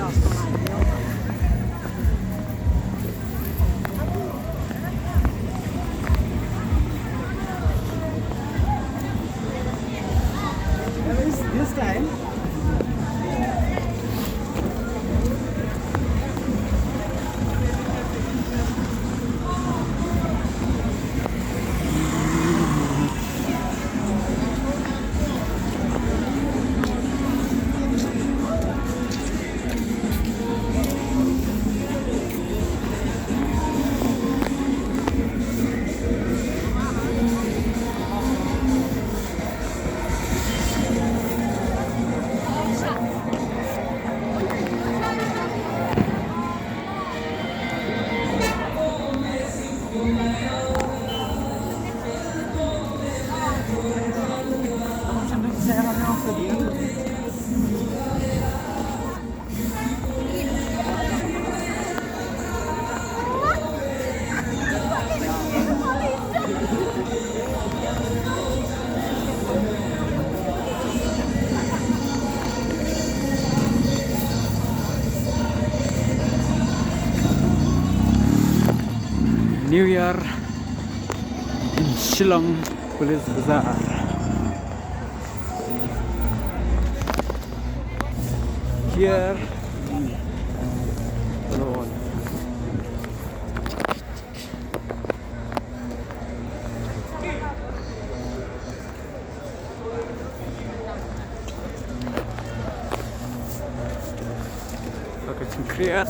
This time. New Year in Shillong Police Bazaar. Here alone. Pakai cengkriat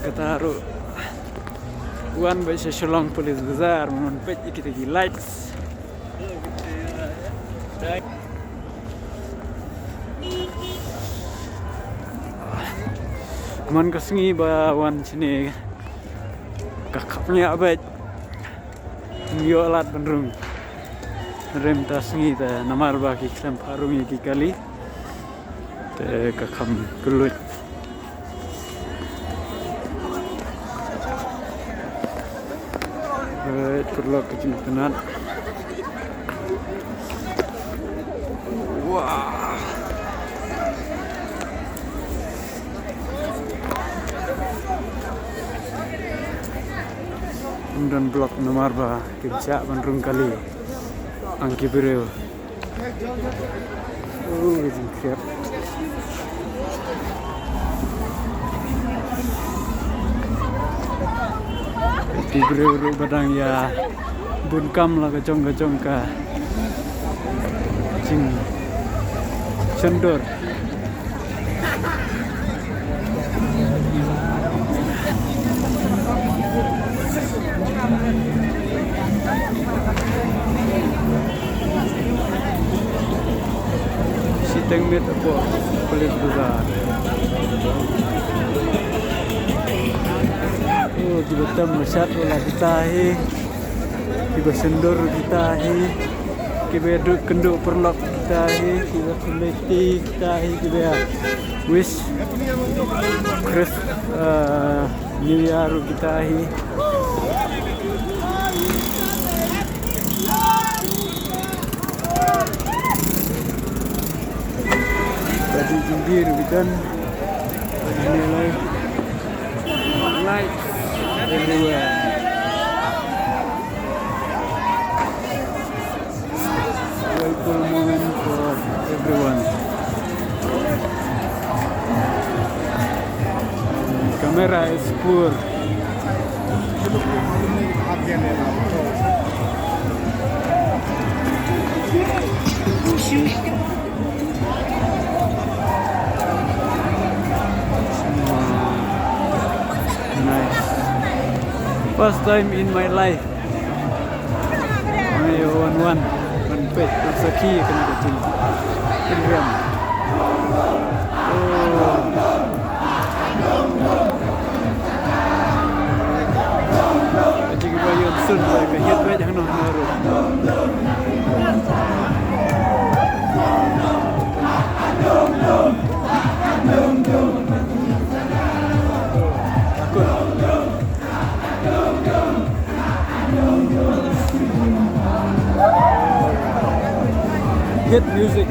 ketaruh One by Shillong Police Bazaar menonpet kita di lights. Man kesengi bawan sini kakapnya abad nyo alat benrung rem tasngi ta namar baki klem parungi ki kali te kakam kulut perlu kecintaan. Wah. Dan blok nomor bah kerja Bandung kali angki beriu. Jengkir. Di beriu badang ya bunkam lah kacong ka cing cendor. Siteng met apa Police Bazaar. Oh, tiba-tiba mesyat wala ditahi, tiba sendur ditahi, tiba kenduk perlok ditahi, tiba semeti ditahi, tiba wish Chris New Year ditahi. Tadi jinjir bukan nilai lights everywhere. Joyful moment for everyone. Camera is poor. First time in my life. May one pet saki kena kucing. Keren. Oh. Jika bayu sun saya kahit baik yang noh naru. Hit music.